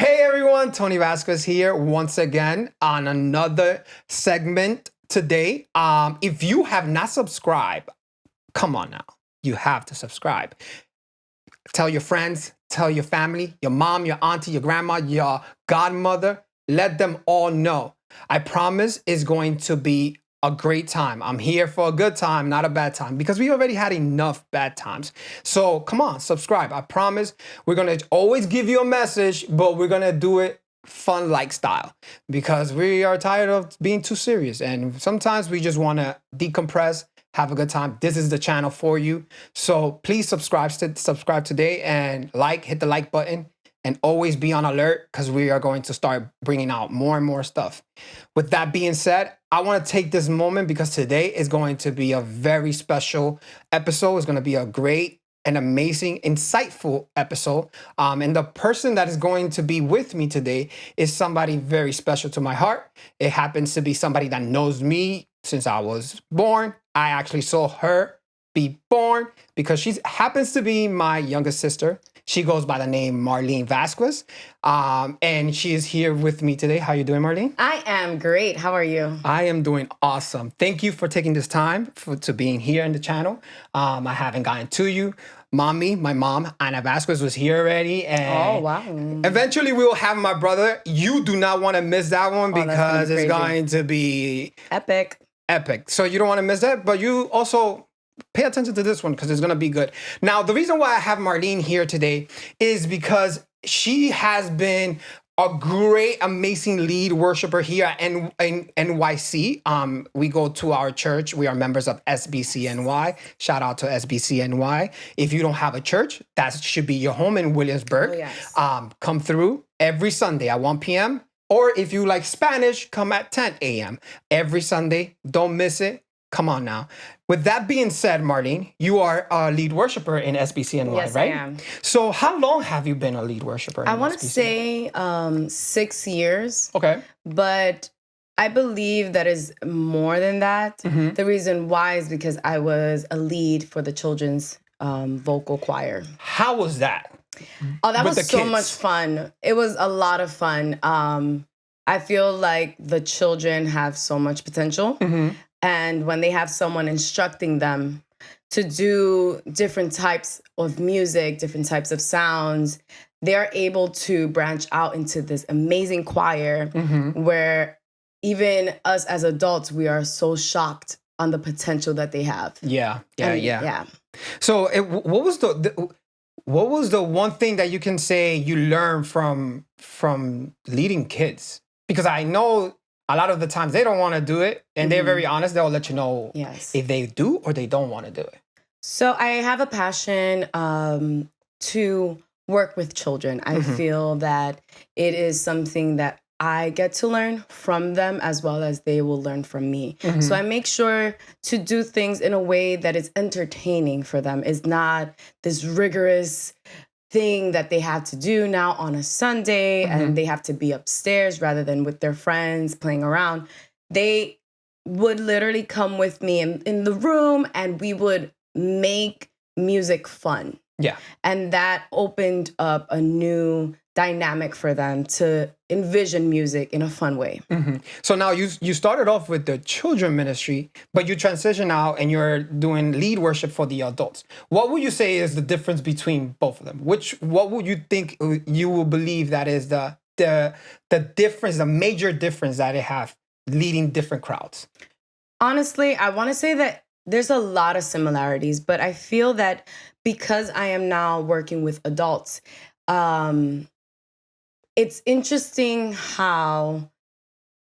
Hey everyone, Tony Vasquez here once again on another segment today. If you have not subscribed, come on now. You have to subscribe. Tell your friends, tell your family, your mom, your auntie, your grandma, your godmother. Let them all know. I promise it's going to be a great time. I'm here for a good time, not a bad time, because we already had enough bad times. So come on, subscribe. I promise we're going to always give you a message, but we're going to do it fun-like style because we are tired of being too serious. And sometimes we just want to decompress, have a good time. This is the channel for you. So please subscribe today and hit the like button. And always be on alert because we are going to start bringing out more and more stuff. With that being said, I want to take this moment because today is going to be a very special episode. It's going to be a great and amazing, insightful episode. And the person that is going to be with me today is somebody very special to my heart. It happens to be somebody that knows me since I was born. I actually saw her be born because she happens to be my youngest sister. She goes by the name Marlene Vasquez, and she is here with me today. How you doing, Marlene? I am great. How are you? I am doing awesome. Thank you for taking this time to being here in the channel. I haven't gotten to you. My mom, Ana Vasquez, was here already. And oh, wow. Eventually, we will have my brother. You do not want to miss that one because it's going to be epic. Epic. So you don't want to miss that, but you also pay attention to this one because it's going to be good. Now, the reason why I have Marlene here today is because she has been a great, amazing lead worshiper here in NYC. We go to our church. We are members of SBCNY. Shout out to SBCNY. If you don't have a church, that should be your home in Williamsburg. Oh, yes. Come through every Sunday at 1 p.m. Or if you like Spanish, come at 10 a.m. every Sunday. Don't miss it. Come on now. With that being said, Marlene, you are a lead worshiper in SBCNY, yes, right? I am. So how long have you been a lead worshiper? I want to say 6 years. Okay. But I believe that is more than that. Mm-hmm. The reason why is because I was a lead for the children's vocal choir. How was that? Oh, that was so much fun. It was a lot of fun. I feel like the children have so much potential. Mm-hmm. And when they have someone instructing them to do different types of music, different types of sounds, they're able to branch out into this amazing choir mm-hmm. where even us as adults, we are so shocked on the potential that they have. Yeah. So what was the one thing that you can say you learned from leading kids? Because I know a lot of the times they don't want to do it, and mm-hmm. they're very honest. They'll let you know if they do or they don't want to do it. So I have a passion to work with children. I mm-hmm. feel that it is something that I get to learn from them as well as they will learn from me. Mm-hmm. So I make sure to do things in a way that is entertaining for them. It's not this rigorous thing that they have to do now on a Sunday mm-hmm. and they have to be upstairs rather than with their friends playing around. They would literally come with me in the room and we would make music fun. Yeah. And that opened up a new dynamic for them to envision music in a fun way. Mm-hmm. So now you started off with the children ministry, but you transition now and you're doing lead worship for the adults. What would you say is the difference between both of them? What would you think you will believe that is the difference, the major difference that they have leading different crowds? Honestly, I want to say that there's a lot of similarities, but I feel that because I am now working with adults, it's interesting how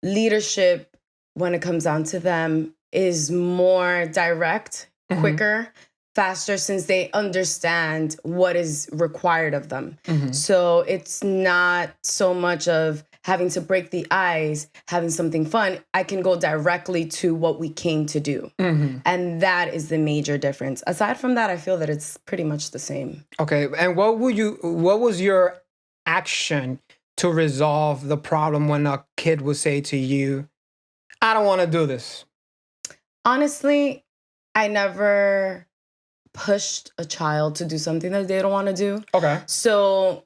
leadership, when it comes down to them, is more direct, mm-hmm. quicker, faster, since they understand what is required of them. Mm-hmm. So it's not so much of having to break the ice, having something fun. I can go directly to what we came to do. Mm-hmm. And that is the major difference. Aside from that, I feel that it's pretty much the same. Okay. And what was your action to resolve the problem when a kid would say to you, I don't want to do this? Honestly, I never pushed a child to do something that they don't want to do. Okay. So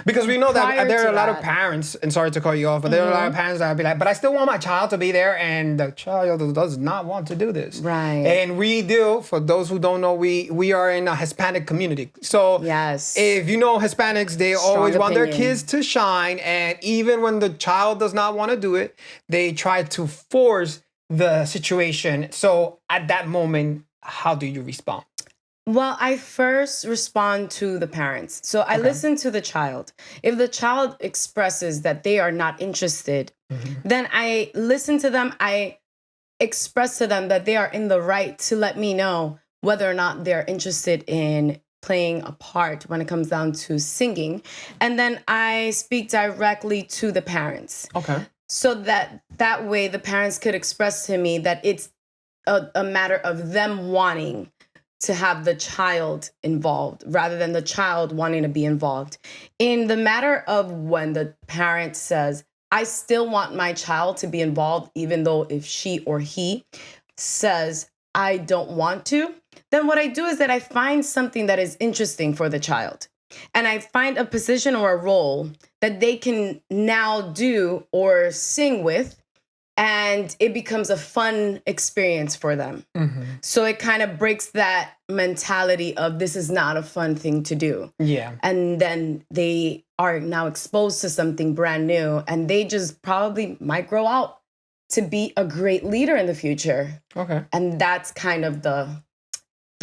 Because we know that Prior there are to a lot of that. parents, and sorry to cut you off, but there are a lot of parents that would be like, but I still want my child to be there, and the child does not want to do this. Right. And we do, for those who don't know, we are in a Hispanic community. So Yes. if you know Hispanics, they always want their opinion. kids to shine. And even when the child does not want to do it, they try to force the situation. So at that moment, how do you respond? Well, I first respond to the parents. So I listen to the child. If the child expresses that they are not interested, then I listen to them. I express to them that they are in the right to let me know whether or not they're interested in playing a part when it comes down to singing. And then I speak directly to the parents. Okay. So that way the parents could express to me that it's a matter of them wanting to have the child involved rather than the child wanting to be involved. In the matter of when the parent says, I still want my child to be involved, even though if she or he says, I don't want to, then what I do is that I find something that is interesting for the child. And I find a position or a role that they can now do or sing with, and it becomes a fun experience for them. So it kind of breaks that mentality of this is not a fun thing to do. Yeah. And then they are now exposed to something brand new, and they just probably might grow out to be a great leader in the future. Okay. And that's kind of the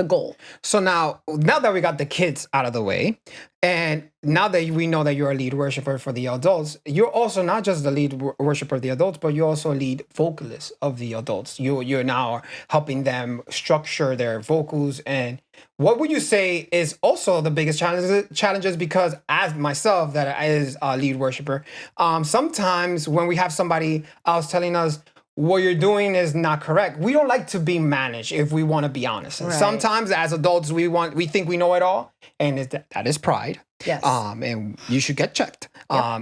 goal. So now that we got the kids out of the way, and now that we know that you're a lead worshiper for the adults, you're also not just the lead worshiper of the adults, but you're also a lead vocalist of the adults. You're now helping them structure their vocals. And what would you say is also the biggest challenges? Because as myself, that is a lead worshiper, sometimes when we have somebody else telling us, what you're doing is not correct, we don't like to be managed, if we want to be honest. And sometimes as adults, we think we know it all, and that is pride. Yes. And you should get checked.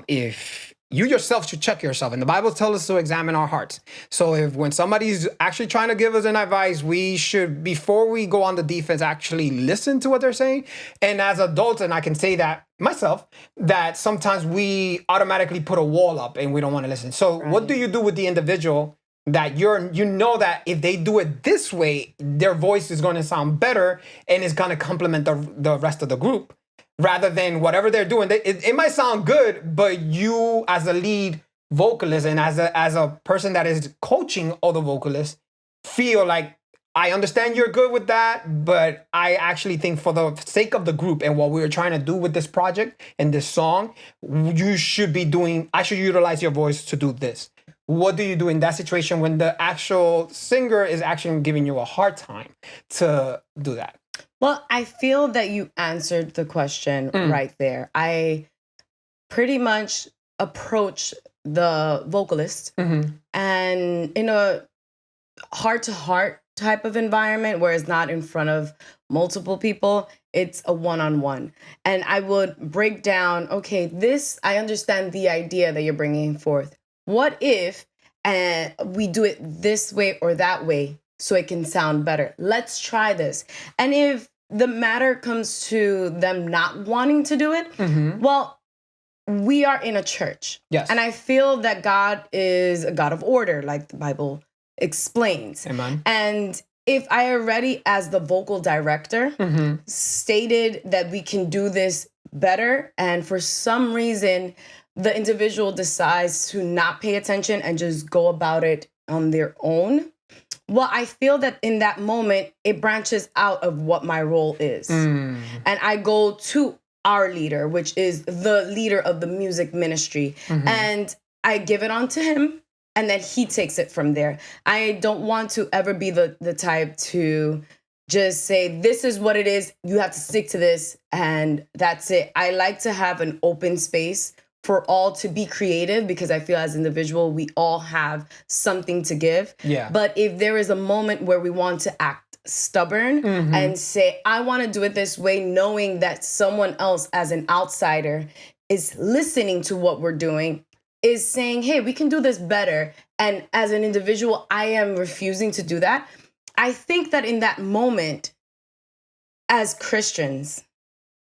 If you yourself should check yourself, and the Bible tells us to examine our hearts. So if when somebody's actually trying to give us an advice, we should, before we go on the defense, actually listen to what they're saying. And as adults, and I can say that myself, that sometimes we automatically put a wall up and we don't want to listen. So what do you do with the individual that you know that if they do it this way, their voice is going to sound better and it's going to complement the rest of the group, rather than whatever they're doing? It might sound good, but you as a lead vocalist and as a person that is coaching other vocalists feel like, I understand you're good with that, but I actually think for the sake of the group and what we were trying to do with this project and this song, I should utilize your voice to do this. What do you do in that situation when the actual singer is actually giving you a hard time to do that? Well, I feel that you answered the question right there. I pretty much approach the vocalist and in a heart-to-heart type of environment where it's not in front of multiple people, it's a one-on-one. And I would break down, okay, I understand the idea that you're bringing forth. What if we do it this way or that way so it can sound better? Let's try this. And if the matter comes to them not wanting to do it, well, we are in a church. Yes. And I feel that God is a God of order, like the Bible explains. Amen. And if I already, as the vocal director, stated that we can do this better, and for some reason the individual decides to not pay attention and just go about it on their own, well, I feel that in that moment, it branches out of what my role is. And I go to our leader, which is the leader of the music ministry, and I give it on to him, and then he takes it from there. I don't want to ever be the type to just say, this is what it is, you have to stick to this, and that's it. I like to have an open space for all to be creative, because I feel as individual, we all have something to give. Yeah. But if there is a moment where we want to act stubborn and say, I want to do it this way, knowing that someone else as an outsider is listening to what we're doing, is saying, hey, we can do this better. And as an individual, I am refusing to do that. I think that in that moment, as Christians,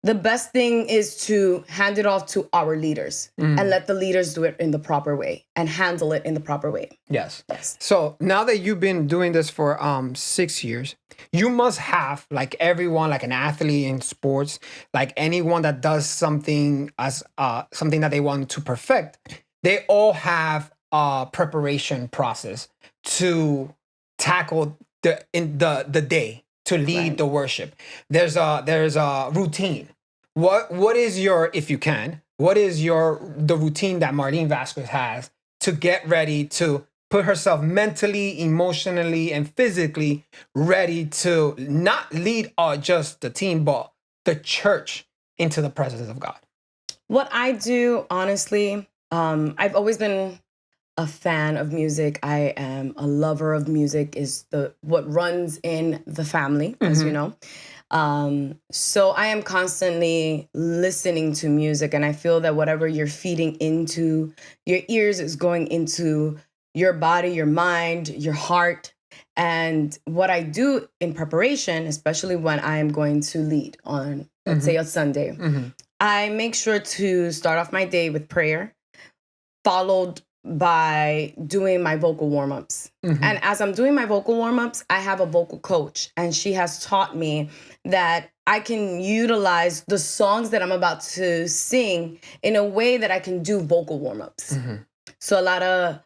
the best thing is to hand it off to our leaders and let the leaders do it in the proper way and handle it in the proper way. Yes. Yes. So now that you've been doing this for 6 years, you must have, like everyone, like an athlete in sports, like anyone that does something as something that they want to perfect, they all have a preparation process to tackle the day, to lead the worship. There's a routine. What is your, if you can, what is the routine that Marlene Vasquez has to get ready to put herself mentally, emotionally, and physically ready to not lead just the team, but the church into the presence of God? What I do, honestly, I've always been a fan of music. I am a lover of music, is what runs in the family, as you know. So I am constantly listening to music, and I feel that whatever you're feeding into your ears is going into your body, your mind, your heart. And what I do in preparation, especially when I am going to lead on, let's say, a Sunday, I make sure to start off my day with prayer, followed by doing my vocal warm-ups. And as I'm doing my vocal warm-ups, I have a vocal coach, and she has taught me that I can utilize the songs that I'm about to sing in a way that I can do vocal warm-ups. So a lot of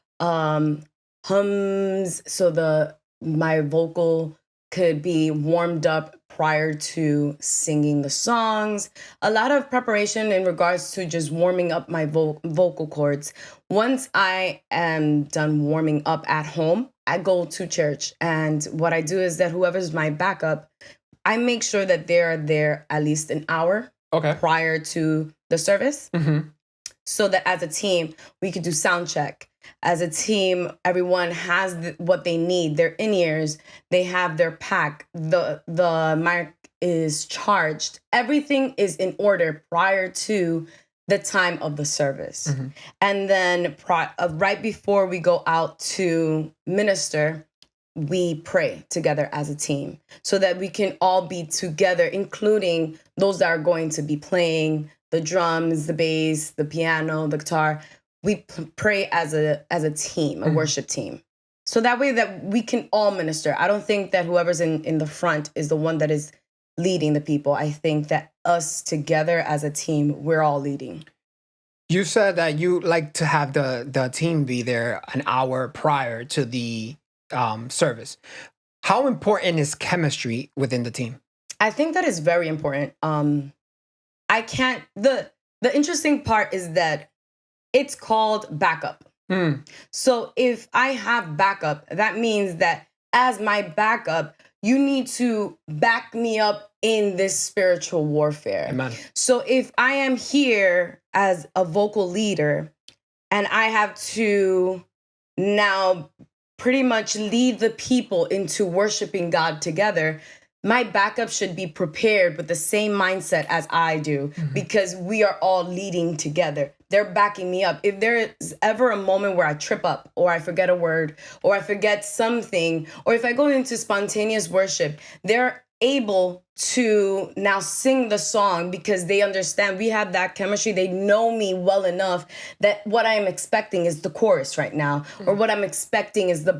hums, so my vocal could be warmed up prior to singing the songs. A lot of preparation in regards to just warming up my vocal cords. Once I am done warming up at home, I go to church. And what I do is that whoever's my backup, I make sure that they're there at least an hour prior to the service. So that as a team, we could do sound check. As a team, everyone has what they need. Their in-ears, they have their pack. The mic is charged. Everything is in order prior to the time of the service. And then right before we go out to minister, we pray together as a team so that we can all be together, including those that are going to be playing the drums, the bass, the piano, the guitar. We pray as a team, a worship team. So that way that we can all minister. I don't think that whoever's in the front is the one that is leading the people. I think that us together as a team, we're all leading. You said that you like to have the team be there an hour prior to the service. How important is chemistry within the team? I think that is very important. The interesting part is that it's called backup. So if I have backup, that means that as my backup, you need to back me up in this spiritual warfare. Amen. So if I am here as a vocal leader and I have to now pretty much lead the people into worshiping God together, my backup should be prepared with the same mindset as I do, because we are all leading together. They're backing me up. If there is ever a moment where I trip up or I forget a word or I forget something, or if I go into spontaneous worship, they're able to now sing the song because they understand we have that chemistry. They know me well enough that what I am expecting is the chorus right now, or what I'm expecting is the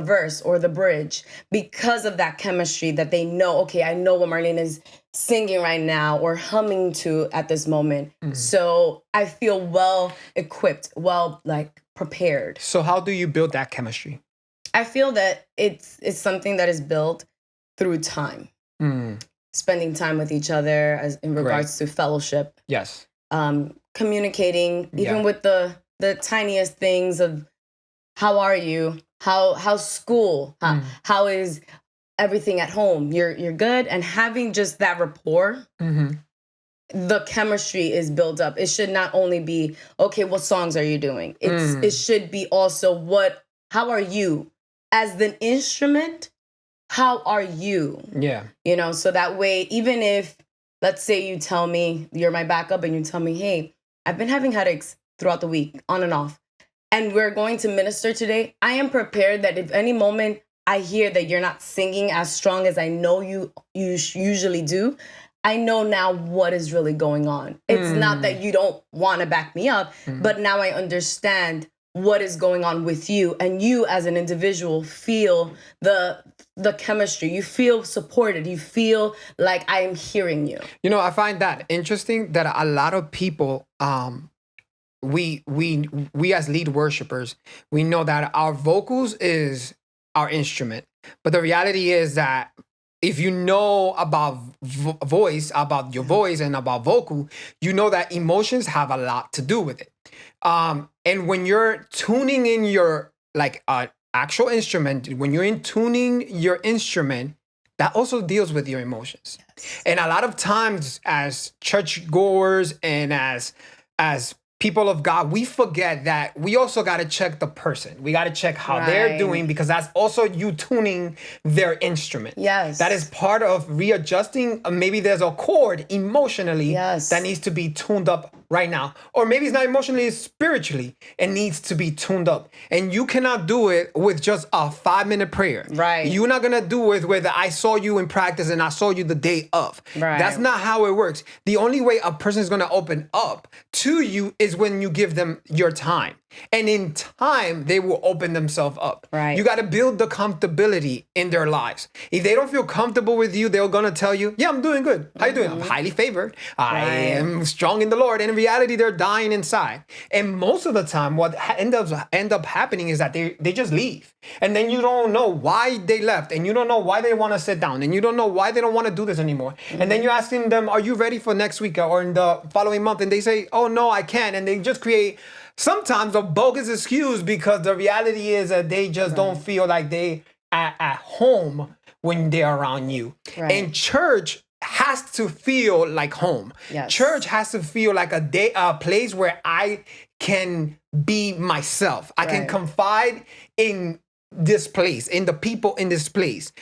verse or the bridge, because of that chemistry that they know, okay, I know what Marlene is singing right now or humming to at this moment. So I feel well equipped, prepared. So how do you build that chemistry? I feel that it's something that is built through time. Spending time with each other as in regards to fellowship. Yes. Communicating, even with the tiniest things of how are you? How's school? How is everything at home? You're good? And having just that rapport, the chemistry is built up. It should not only be, okay, what songs are you doing? It should be also how are you? As the instrument, how are you? Yeah. So that way, even if, let's say you tell me, you're my backup, and you tell me, hey, I've been having headaches throughout the week, on and off, and we're going to minister today, I am prepared that if any moment I hear that you're not singing as strong as I know you usually do, I know now what is really going on. It's not that you don't want to back me up, but now I understand what is going on with you, and you as an individual feel the chemistry. You feel supported. You feel like I am hearing you. You know, I find that interesting that a lot of people, we as lead worshipers, we know that our vocals is our instrument, but the reality is that if you know about voice, about your voice and about vocal, you know that emotions have a lot to do with it. And when you're tuning in your actual instrument, when you're in tuning your instrument, that also deals with your emotions. Yes. And a lot of times as churchgoers and as people of God, we forget that we also got to check the person. We got to check how they're doing, because that's also you tuning their instrument. Yes. That is part of readjusting. Maybe there's a chord emotionally that needs to be tuned up right now. Or maybe it's not emotionally, it's spiritually. It needs to be tuned up. And you cannot do it with just a 5-minute prayer. Right. You're not going to do it with I saw you in practice and I saw you the day of. Right. That's not how it works. The only way a person is going to open up to you is when you give them your time. And in time, they will open themselves up. Right. You got to build the comfortability in their lives. If they don't feel comfortable with you, they're going to tell you, yeah, I'm doing good. How you doing? I'm highly favored. I am strong in the Lord. And in reality, they're dying inside. And most of the time, what end up happening is that they just leave. And then you don't know why they left. And you don't know why they want to sit down. And you don't know why they don't want to do this anymore. And then you're asking them, are you ready for next week or in the following month? And they say, oh, no, I can't. And they just create sometimes a bogus excuse, because the reality is that they just don't feel like they are at home when they're around you. Right. And church has to feel like home. Yes. Church has to feel like a place where I can be myself. I can confide in this place, in the people in this place.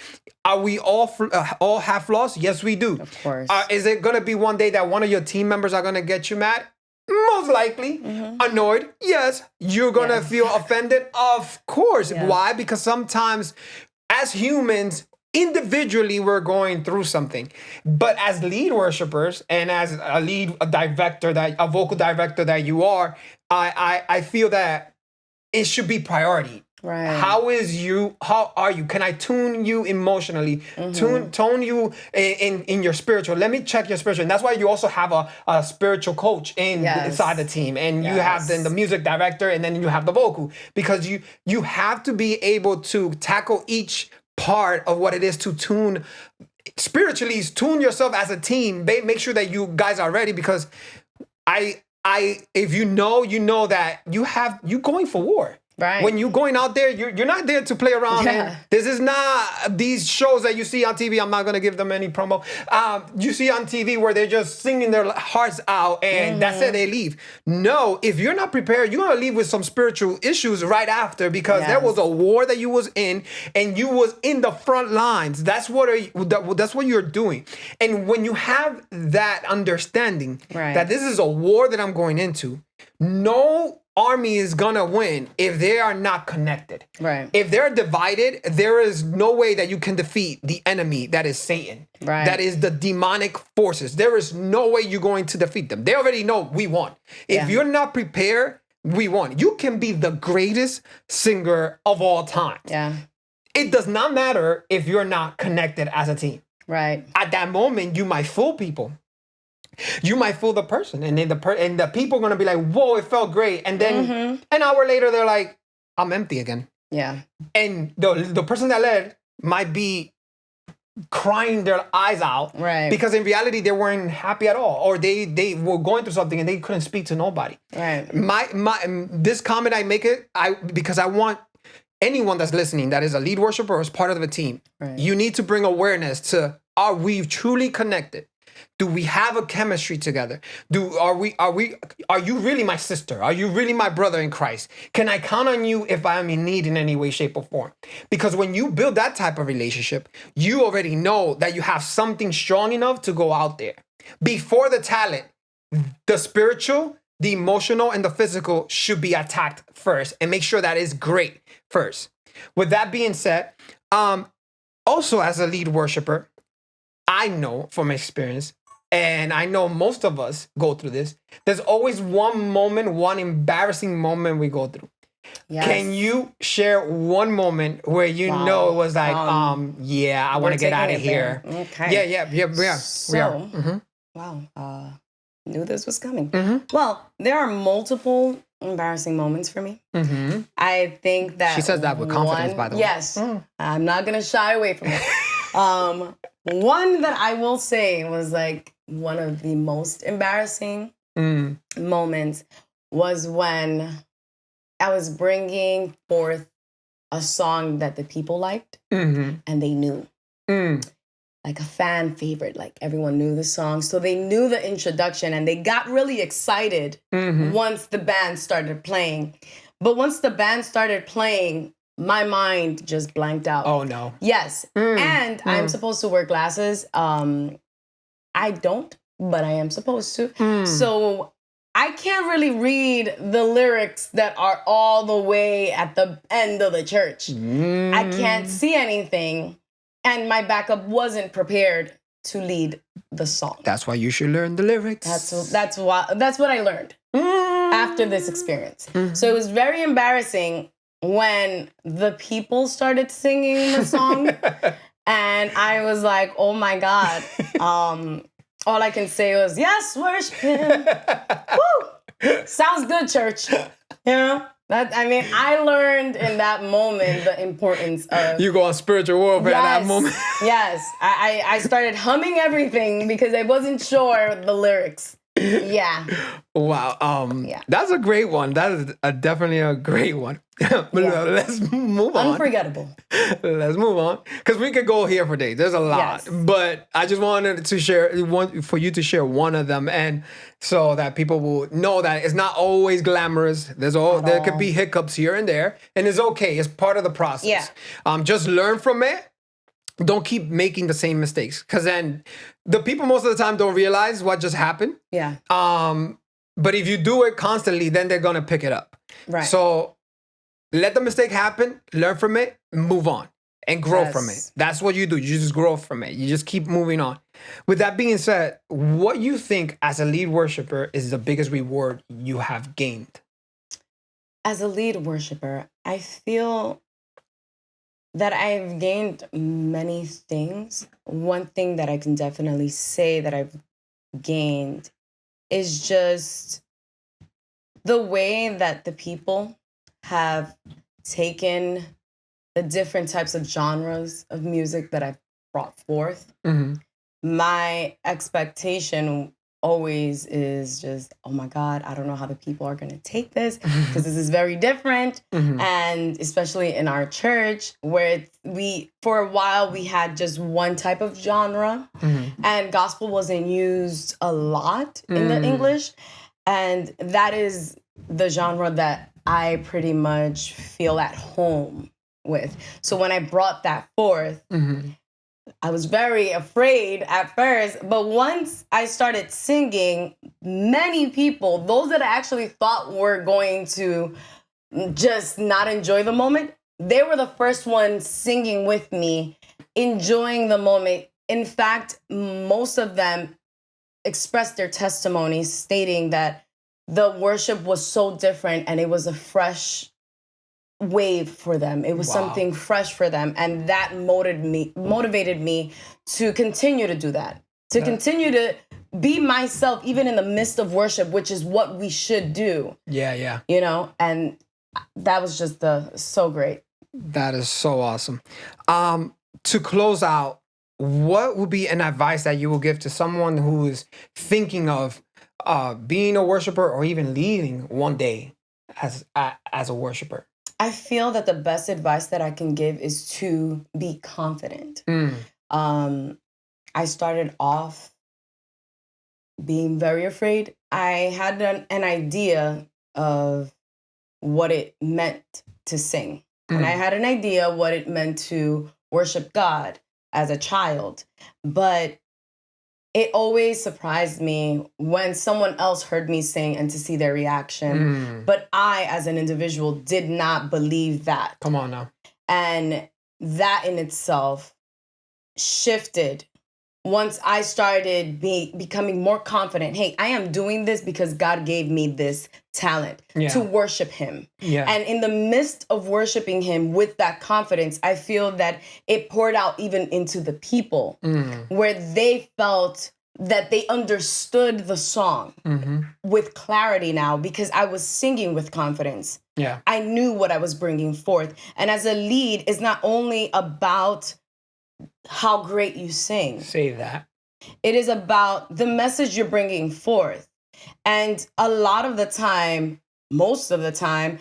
Are we all have flaws? Yes, we do. Of course. Is it going to be one day that one of your team members are going to get you mad? Most likely. Annoyed? Yes. You're going to feel offended? Of course. Yeah. Why? Because sometimes as humans, individually, we're going through something. But as lead worshipers and as a vocal director that you are, I feel that it should be priority. Right. How are you? Can I tune you emotionally? Tone you in your spiritual? Let me check your spiritual. And that's why you also have a spiritual coach inside the team. And you have then the music director, and then you have the vocal. Because you have to be able to tackle each part of what it is to tune spiritually, tune yourself as a team. Make sure that you guys are ready, because if you know that you going for war. Right. When you're going out there, you're not there to play around. Yeah. This is not these shows that you see on TV. I'm not going to give them any promo. You see on TV where they're just singing their hearts out and that's it, they leave. No, if you're not prepared, you're going to leave with some spiritual issues right after, because there was a war that you was in and you was in the front lines. That's what you're doing. And when you have that understanding that this is a war that I'm going into, no army is gonna win if they are not connected. Right. If they're divided, there is no way that you can defeat the enemy that is Satan. Right. That is the demonic forces. There is no way you're going to defeat them. They already know we won. If you're not prepared, we won. You can be the greatest singer of all time. Yeah. It does not matter if you're not connected as a team. Right. At that moment, you might fool people. You might fool the person, and then the people are gonna be like, "Whoa, it felt great," and then an hour later, they're like, "I'm empty again." Yeah, and the person that led might be crying their eyes out, right? Because in reality, they weren't happy at all, or they were going through something and they couldn't speak to nobody. Right. This comment I make because I want anyone that's listening that is a lead worshiper or is part of the team. Right. You need to bring awareness to: are we truly connected? Do we have a chemistry together? Are you really my sister? Are you really my brother in Christ? Can I count on you if I am in need in any way, shape, or form? Because when you build that type of relationship, you already know that you have something strong enough to go out there. Before the talent, the spiritual, the emotional, and the physical should be attacked first, and make sure that is great first. With that being said, also as a lead worshiper, I know from experience, and I know most of us go through this, there's always one moment, one embarrassing moment we go through. Yes. Can you share one moment where you know it was like, yeah, I want to get out of here? Okay. Yeah. So, wow, knew this was coming. Well, there are multiple embarrassing moments for me. I think that she says that with confidence, by the way. Yes, I'm not gonna shy away from it. One that I will say was like one of the most embarrassing moments was when I was bringing forth a song that the people liked and they knew. Like a fan favorite, like everyone knew the song. So they knew the introduction and they got really excited once the band started playing. But once the band started playing, my mind just blanked out. Oh, no. Yes. And I'm supposed to wear glasses. I don't, but I am supposed to. So I can't really read the lyrics that are all the way at the end of the church. I can't see anything. And my backup wasn't prepared to lead the song. That's why you should learn the lyrics. That's what I learned after this experience. So it was very embarrassing when the people started singing the song. And I was like, oh my God. All I can say was, yes, worship him. Woo! Sounds good, church. You know? I learned in that moment the importance of... You go on spiritual warfare at that moment. Yes. I started humming everything because I wasn't sure the lyrics. Yeah. Wow. That's a great one. That is definitely a great one. Let's move on. Unforgettable. Let's move on. Because we could go here for days. There's a lot. Yes. But I just wanted to share, for you to share one of them, and so that people will know that it's not always glamorous. There could be hiccups here and there. And it's okay. It's part of the process. Yeah. Just learn from it. Don't keep making the same mistakes. Because then the people most of the time don't realize what just happened. Yeah. But if you do it constantly, then they're going to pick it up. Right. So let the mistake happen, learn from it, move on, and grow from it. That's what you do. You just grow from it. You just keep moving on. With that being said, what you think as a lead worshiper is the biggest reward you have gained? As a lead worshiper, I feel that I've gained many things. One thing that I can definitely say that I've gained is just the way that the people have taken the different types of genres of music that I've brought forth. My expectation always is just, oh my God, I don't know how the people are going to take this because this is very different. And especially in our church where for a while we had just one type of genre and gospel wasn't used a lot in the English. And that is the genre that I pretty much feel at home with. So when I brought that forth, I was very afraid at first, but once I started singing, many people, those that I actually thought were going to just not enjoy the moment, they were the first ones singing with me, enjoying the moment. In fact, most of them expressed their testimonies stating that the worship was so different and it was a fresh wave for them. It was something fresh for them. And that motivated me to continue to do that, to continue to be myself, even in the midst of worship, which is what we should do. Yeah. You know, and that was just so great. That is so awesome. To close out, what would be an advice that you will give to someone who is thinking of being a worshiper or even leading one day as a worshiper? I feel that the best advice that I can give is to be confident. I started off being very afraid. I had an idea of what it meant to sing. And I had an idea what it meant to worship God as a child. But it always surprised me when someone else heard me sing and to see their reaction. But I, as an individual, did not believe that. Come on now. And that in itself shifted once I started becoming more confident, hey, I am doing this because God gave me this talent to worship him. Yeah. And in the midst of worshiping him with that confidence, I feel that it poured out even into the people where they felt that they understood the song with clarity now because I was singing with confidence. Yeah. I knew what I was bringing forth. And as a lead, it's not only about how great you sing. Say that. It is about the message you're bringing forth. And a lot of the time, most of the time,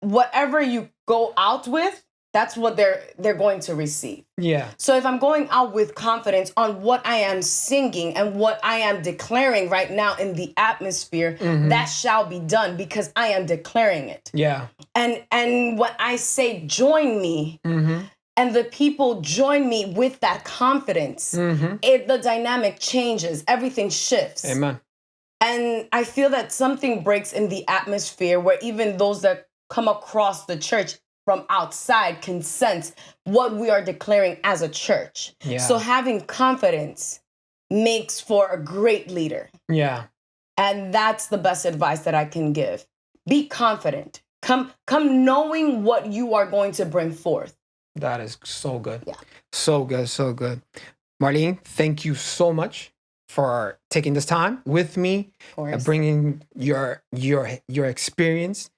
whatever you go out with, that's what they're going to receive. Yeah. So if I'm going out with confidence on what I am singing and what I am declaring right now in the atmosphere, that shall be done because I am declaring it. Yeah. And when I say join me, and the people join me with that confidence, the dynamic changes, everything shifts. Amen. And I feel that something breaks in the atmosphere where even those that come across the church from outside can sense what we are declaring as a church. Yeah. So having confidence makes for a great leader. Yeah. And that's the best advice that I can give. Be confident. Come knowing what you are going to bring forth. That is so good. Yeah. So good. So good. Marlene, thank you so much for taking this time with me and bringing your experience,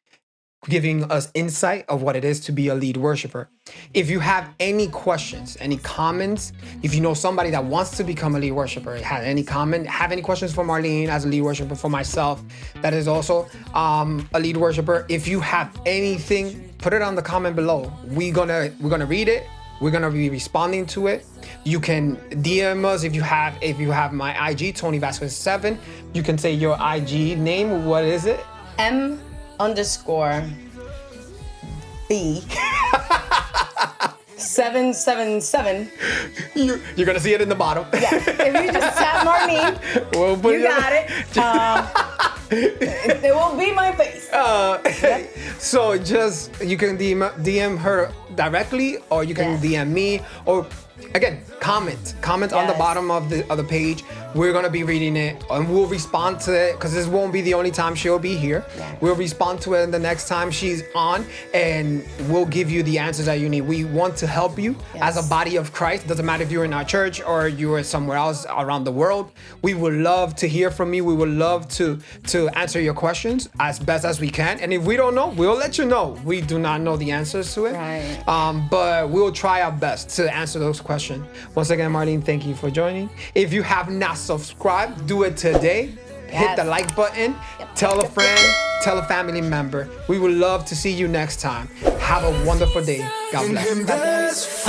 giving us insight of what it is to be a lead worshiper. If you have any questions, any comments, if you know somebody that wants to become a lead worshiper, have any questions for Marlene as a lead worshiper, for myself, that is also a lead worshiper. If you have anything, put it on the comment below. We're gonna read it. We're gonna be responding to it. You can DM us if you have my IG, Tony Vasquez 7. You can say your IG name. What is it? M_B 777. You're gonna see it in the bottom. Yeah. If you just tap Marlene, you got it. It will be my face. So just you can DM her directly, or you can DM me, or again comment on the bottom of the page. We're gonna be reading it and we'll respond to it because this won't be the only time she'll be here. We'll respond to it the next time she's on, and we'll give you the answers that you need. We want to help you as a body of Christ. Doesn't matter if you're in our church or you're somewhere else around the world. We would love to hear from you. We would love to answer your questions as best as we can. And if we don't know, we'll let you know. We do not know the answers to it, but we'll try our best to answer those questions. Once again, Marlene, thank you for joining. If you have not subscribed, do it today. Hit the like button. Tell a friend, tell a family member. We would love to see you next time. Have a wonderful day. God bless.